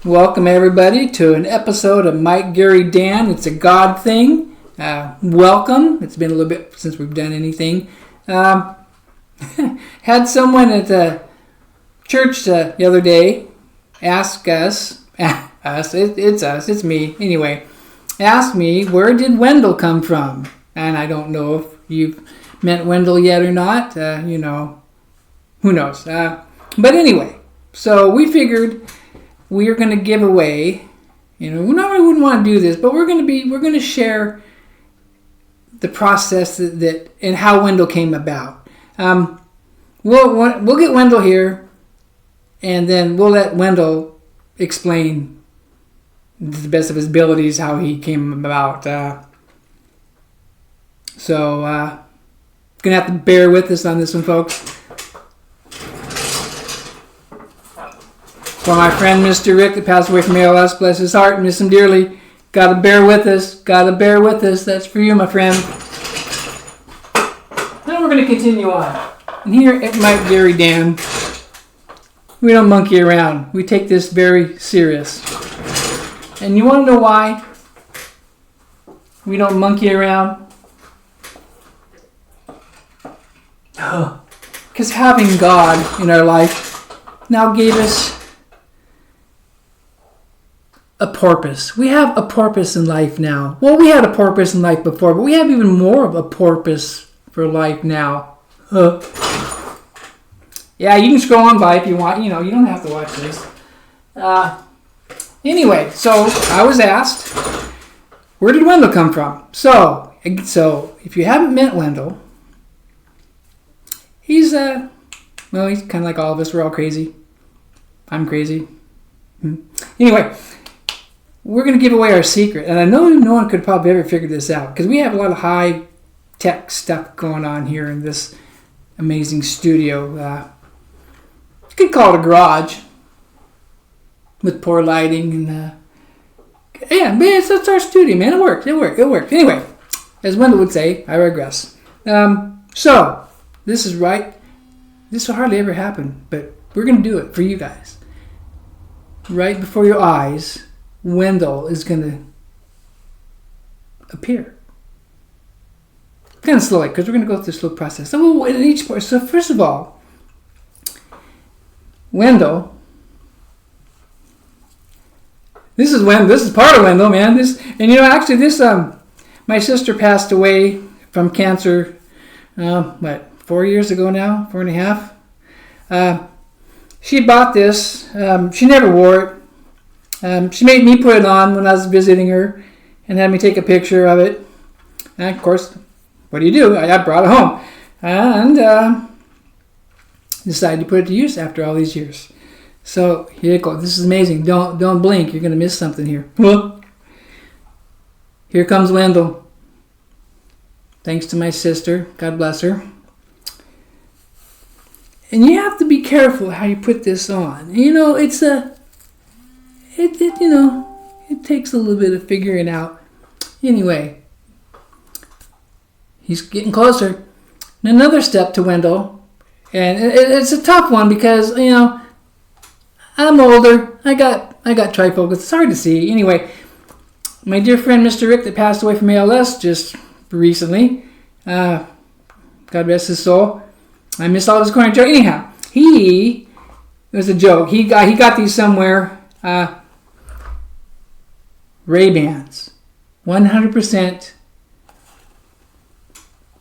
Welcome everybody to an episode of Mike, Gary, Dan. It's a God thing. Welcome. It's been a little bit since we've done anything. Had someone at the church the other day ask us, it's me, anyway, ask me, where did Wendell come from? And I don't know if you've met Wendell yet or not. Who knows? But anyway, so we figured we are going to give away, we normally wouldn't want to do this, but we're going to share the process that and how Wendell came about. We'll get Wendell here, and then we'll let Wendell explain to the best of his abilities how he came about. So going to have to bear with us on this one, folks. For my friend Mr. Rick that passed away from ALS, bless his heart, miss him dearly. Gotta bear with us. That's for you, my friend. Now we're going to continue on. And here at Mike, Gary, Dan, we don't monkey around. We take this very serious. And you want to know why we don't monkey around? Because having God in our life now gave us a purpose. We have a purpose in life now. Well, we had a purpose in life before, but we have even more of a purpose for life now. Yeah, you can scroll on by if you want. You don't have to watch this. Anyway, so I was asked, where did Wendell come from? So if you haven't met Wendell, he's kind of like all of us. We're all crazy. I'm crazy. Anyway, we're going to give away our secret. And I know no one could probably ever figure this out because we have a lot of high-tech stuff going on here in this amazing studio. You could call it a garage with poor lighting. And that's our studio, man. It worked. Anyway, as Wendell would say, I regress. So, this is right. This will hardly ever happen, but we're going to do it for you guys. Right before your eyes, Wendell is going to appear. Kind of slowly, because we're going to go through this slow process. So in each part. So first of all, Wendell. This is part of Wendell, man. My sister passed away from cancer. 4 years ago now, 4.5. She bought this. She never wore it. She made me put it on when I was visiting her and had me take a picture of it. And of course, what do? I brought it home and decided to put it to use after all these years. So here you go. This is amazing. Don't blink. You're going to miss something here. Here comes Wendell. Thanks to my sister. God bless her. And you have to be careful how you put this on. It takes a little bit of figuring out. Anyway, he's getting closer. And another step to Wendell, and it's a tough one because I'm older. I got trifocus. It's hard to see. Anyway, my dear friend Mr. Rick that passed away from ALS just recently. God rest his soul. I missed all his corner joke. Anyhow, it was a joke. He got these somewhere. Ray-Bans. 100%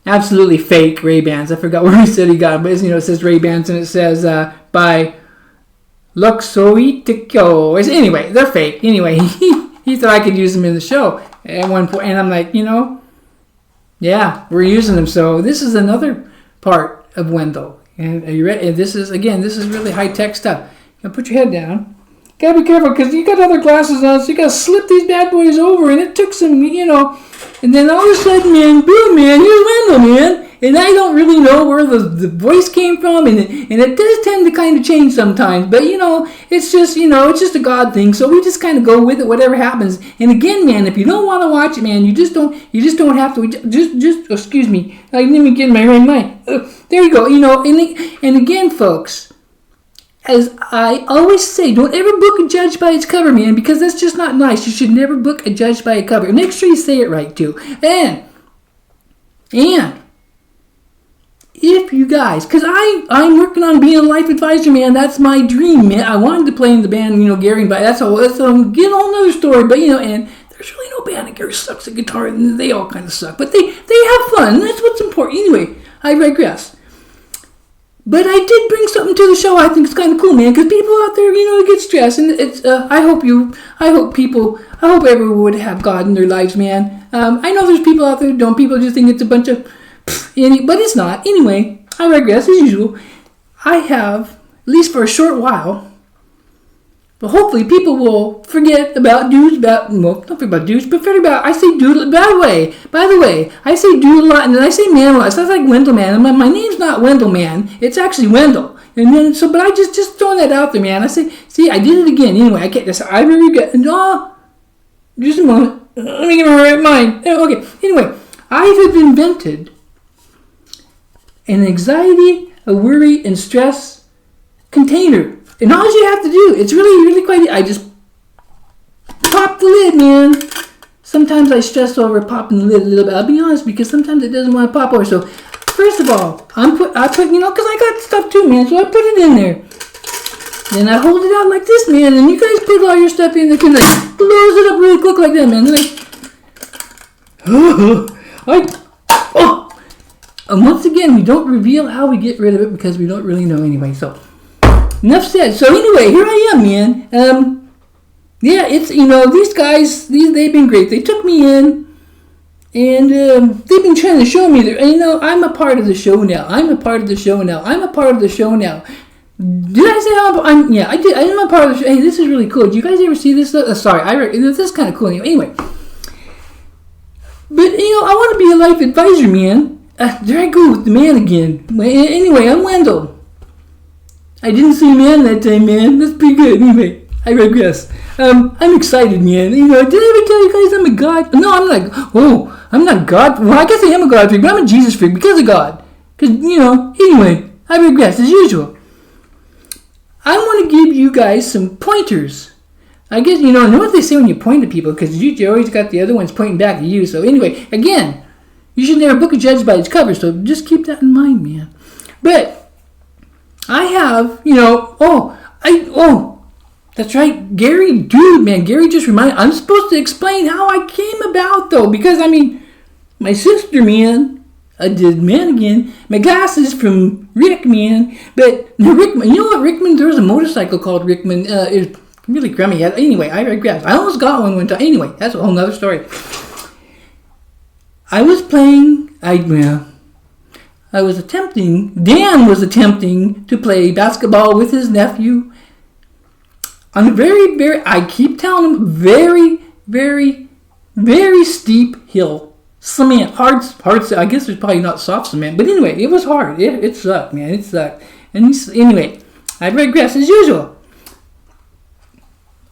absolutely fake Ray-Bans. I forgot where he said he got them, but it says Ray-Bans and it says by Luxoitico. Anyway, they're fake. Anyway, he thought I could use them in the show at one point, and I'm like, yeah, we're using them. So this is another part of Wendell. And are you ready? And this is really high-tech stuff. Now put your head down. Gotta be careful because you got other glasses on, so you gotta slip these bad boys over, and it took some, and then all of a sudden, man, boom, man, here's Wendell, man. And I don't really know where the voice came from, and it does tend to kind of change sometimes, but it's just a God thing, so we just kind of go with it, whatever happens. And again, man, if you don't want to watch it, man, you just don't have to. Just excuse me, let me get my right mind. There you go. And again, folks, as I always say, don't ever book a judge by its cover, man, because that's just not nice. You should never book a judge by a cover. And make sure you say it right, too. And if you guys, because I'm working on being a life advisor, man. That's my dream, man. I wanted to play in the band, Gary, but that's get a whole other story. But, and there's really no band, and Gary sucks at guitar, and they all kind of suck. But they have fun. That's what's important. Anyway, I digress. But I did bring something to the show. I think it's kind of cool, man, because people out there, get stressed, and it's. I hope everyone would have God in their lives, man. I know there's people out there who don't. People just think it's a bunch of, but it's not. Anyway, I digress as usual. I have, at least for a short while. But hopefully people will forget about dudes, don't forget about dudes, but forget about, I say dude, by the way, I say dude a lot, and then I say man a lot. It sounds like Wendell Man, and my name's not Wendell Man, it's actually Wendell. And then, but I just throwing that out there, man. I say, see, I did it again. Anyway, I really get, just a moment, let me get my right mind. Okay, anyway, I have invented an anxiety, a worry, and stress container. And all you have to do, it's really, really quite easy. I just pop the lid, man. Sometimes I stress over popping the lid a little bit. I'll be honest, because sometimes it doesn't want to pop over. So, first of all, I put, because I got stuff too, man. So I put it in there. Then I hold it out like this, man. And you guys put all your stuff in there, close it up really quick like that, man. Then and once again, we don't reveal how we get rid of it because we don't really know anyway. So. Enough said. So anyway, here I am, man. It's, these guys, they've been great. They took me in, and they've been trying to show me that, I'm a part of the show now. I'm a part of the show now. Did I say I did. I am a part of the show. Hey, this is really cool. Do you guys ever see this? This is kind of cool. Anyway. But, I want to be a life advisor, man. There I go with the man again. Anyway, I'm Wendell. I didn't see man that time, man. That's pretty good. Anyway, I digress. I'm excited, man. Did I ever tell you guys I'm a God? No, I'm not God. Well, I guess I am a God freak, but I'm a Jesus freak because of God. Because, anyway, I digress as usual. I want to give you guys some pointers. I guess, know what they say when you point at people, because you always got the other ones pointing back at you. So anyway, again, you should never book a judge by its cover, so just keep that in mind, man. But I have, that's right, Gary, dude, man, Gary just reminded, I'm supposed to explain how I came about, though, because, my sister, man, I did, man, again, my glasses from Rick, man, but, Rickman, Rickman, there was a motorcycle called Rickman, it's really crummy, anyway, I regress, I almost got one time, anyway, that's a whole nother story. Dan was attempting to play basketball with his nephew on a very, I keep telling him, very, very, very steep hill. Cement, hard, I guess there's probably not soft cement, but anyway, it was hard. It sucked, man, it sucked. And anyway, I digress as usual.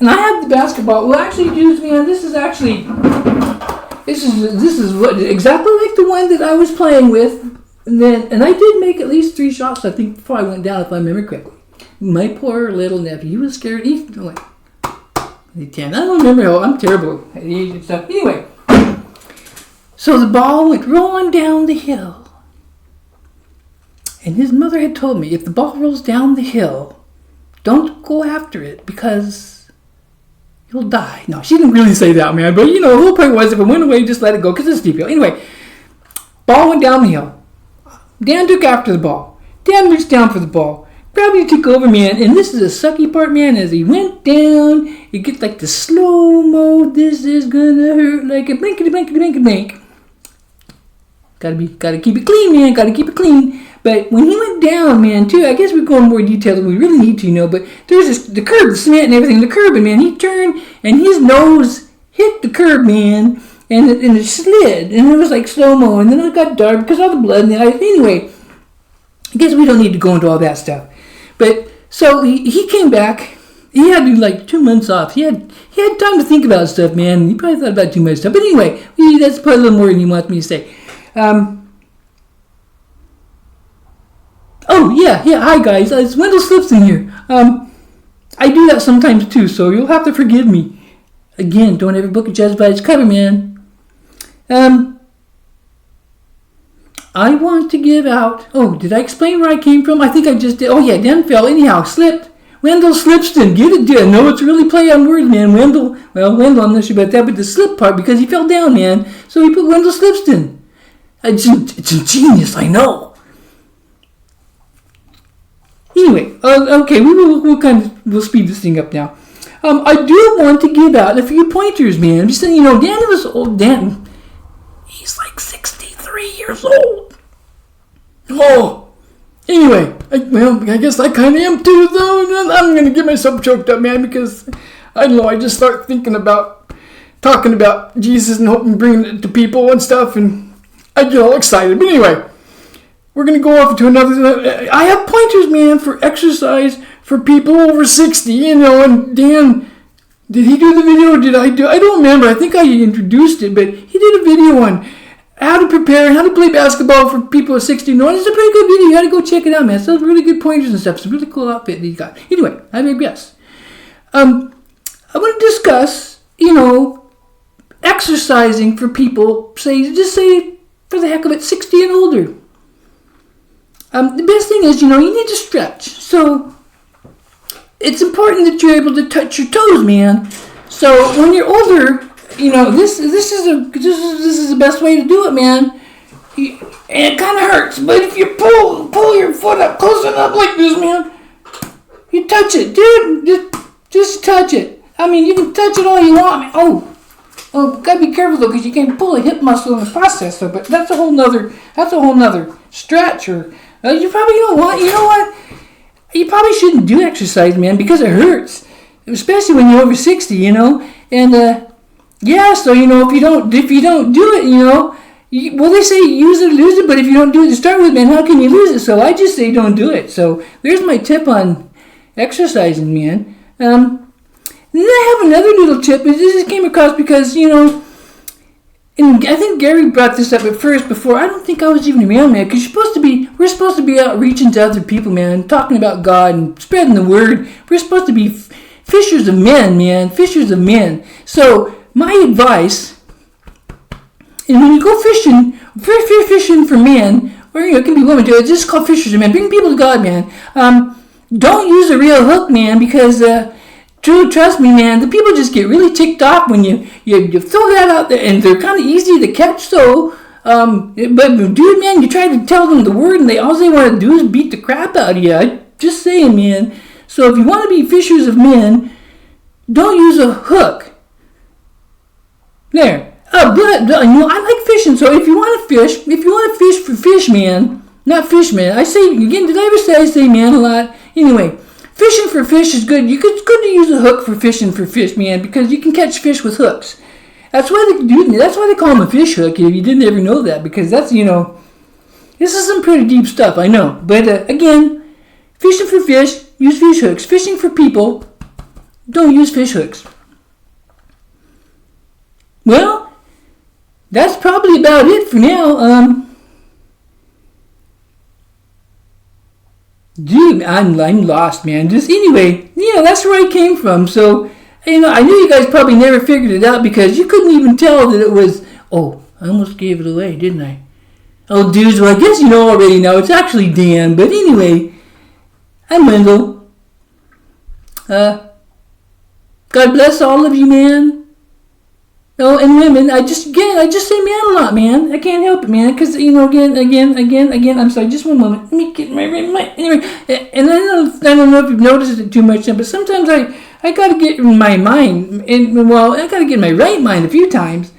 And I have the basketball, dudes, man, this is what, exactly like the one that I was playing with. And I did make at least 3 shots, I think, before I went down, if I remember correctly. My poor little nephew, he was scared. I don't remember how, I'm terrible at age and stuff. Anyway, so the ball went rolling down the hill. And his mother had told me, if the ball rolls down the hill, don't go after it, because you'll die. No, she didn't really say that, man. But, the whole point was, if it went away, just let it go, because it's a steep hill. Anyway, ball went down the hill. Dan took after the ball. Dan reached down for the ball. Gravity took over, man. And this is the sucky part, man. As he went down, it gets like the slow-mo. This is gonna hurt like a blankety-blankety-blankety-blank. Gotta keep it clean, man. Gotta keep it clean. But when he went down, man, too, I guess we're going more detail than we really need to, but there's the curb, the cement and everything, the curb, and man, he turned, and his nose hit the curb, man. And it slid, and it was like slow-mo, and then it got dark because of the blood. Anyway, I guess we don't need to go into all that stuff. But, so, he came back. He had 2 months off. He had time to think about stuff, man. He probably thought about too much stuff. But anyway, that's probably a little more than he wants me to say. Oh, yeah. Hi, guys. It's Wendell Slipston here. I do that sometimes, too, so you'll have to forgive me. Again, don't ever book a judge by its cover, man. I want to give out... Oh, did I explain where I came from? I think I just did. Oh, yeah, Dan fell. Anyhow, slipped. Wendell Slipston. Get it, dude. No, it's really play on words, man. Wendell, I'm not sure about that, but the slip part, because he fell down, man. So he put Wendell Slipston. It's ingenious, I know. Anyway, okay, we'll speed this thing up now. I do want to give out a few pointers, man. I'm just saying, Dan was old. Dan, he's like 63 years old. Oh, anyway, I guess I kind of am too, though. I'm going to get myself choked up, man, because, I don't know, I just start thinking about talking about Jesus and hoping bringing it to people and stuff, and I get all excited. But anyway, we're going to go off to another... I have pointers, man, for exercise for people over 60, and Dan, did he do the video or did I do... I don't remember. I think I introduced it, but he did a video on how to prepare, how to play basketball for people at 60. No, it's a pretty good video. You got to go check it out, man. It's really good pointers and stuff. It's a really cool outfit that he got. Anyway, I digress. I want to discuss, exercising for people, just say, for the heck of it, 60 and older. The best thing is, you need to stretch. So, it's important that you're able to touch your toes, man. So, when you're older, this is the best way to do it, man. And it kind of hurts, but if you pull your foot up close enough like this, man, you touch it, dude. Just touch it. I mean, you can touch it all you want. Oh, gotta be careful though, because you can't pull a hip muscle in the process. So, but that's a whole nother stretch. Or you probably don't want. You know what? You probably shouldn't do exercise, man, because it hurts, especially when you're over 60. And yeah. So if you don't do it, well, they say use it or lose it. But if you don't do it to start with, man, how can you lose it? So I just say don't do it. So there's my tip on exercising, man. And then I have another little tip. This came across because, and I think Gary brought this up at first before. I don't think I was even around, man, because we're supposed to be out reaching to other people, man, talking about God and spreading the word. We're supposed to be fishers of men, man, fishers of men. So my advice, and when you go fishing, fishing for men, or it can be women too, it's just called fishers of men. Bring people to God, man. Don't use a real hook, man, because trust me, man, the people just get really ticked off when you throw that out there, and they're kind of easy to catch. So, but dude, man, you try to tell them the word, and all they want to do is beat the crap out of you. Just saying, man. So if you want to be fishers of men, don't use a hook. There. But I like fishing. So if you want to fish for fish, man, not fish, man. I say again. Did I ever say I say man a lot? Anyway. Fishing for fish is good. It's good to use a hook for fishing for fish, man, because you can catch fish with hooks. That's why they call them a fish hook. If you didn't ever know that, because that's this is some pretty deep stuff, I know. But again, fishing for fish, use fish hooks. Fishing for people, don't use fish hooks. Well, that's probably about it for now. Dude, I'm lost, man. Just anyway, that's where I came from. So, I knew you guys probably never figured it out because you couldn't even tell that it was. Oh, I almost gave it away, didn't I? Oh, dudes, well, I guess you know already now. It's actually Dan. But anyway, I'm Wendell. God bless all of you, man. Oh, and women, I just say man a lot, man. I can't help it, man, because, again, I'm sorry, just one moment. Let me get my anyway, and I don't know if you've noticed it too much, but sometimes I got to get in my mind, I got to get in my right mind a few times.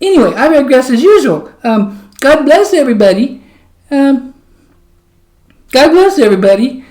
Anyway, I digress as usual. God bless everybody. God bless everybody.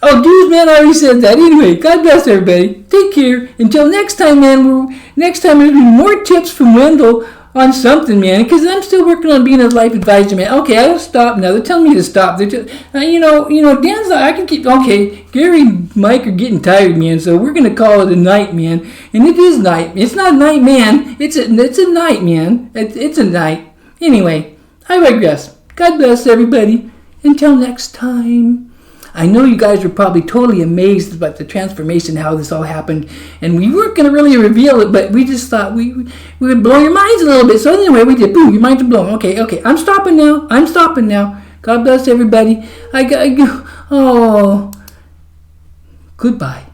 Oh, dudes, man, I already said that. Anyway, God bless everybody. Take care. Until next time, man. Next time, there's going to be more tips from Wendell on something, man. Because I'm still working on being a life advisor, man. Okay, I'll stop now. They're telling me to stop. They're Dan's not, I can keep, okay, Gary and Mike are getting tired, man. So we're going to call it a night, man. And it is night. It's not night, man. It's a night, man. It's a night. Anyway, I digress. God bless everybody. Until next time. I know you guys were probably totally amazed about the transformation, how this all happened, and we weren't going to really reveal it, but we just thought we would blow your minds a little bit. So anyway, we did. Boom, your minds are blown. Okay, I'm stopping now. God bless everybody. I got. Oh, goodbye.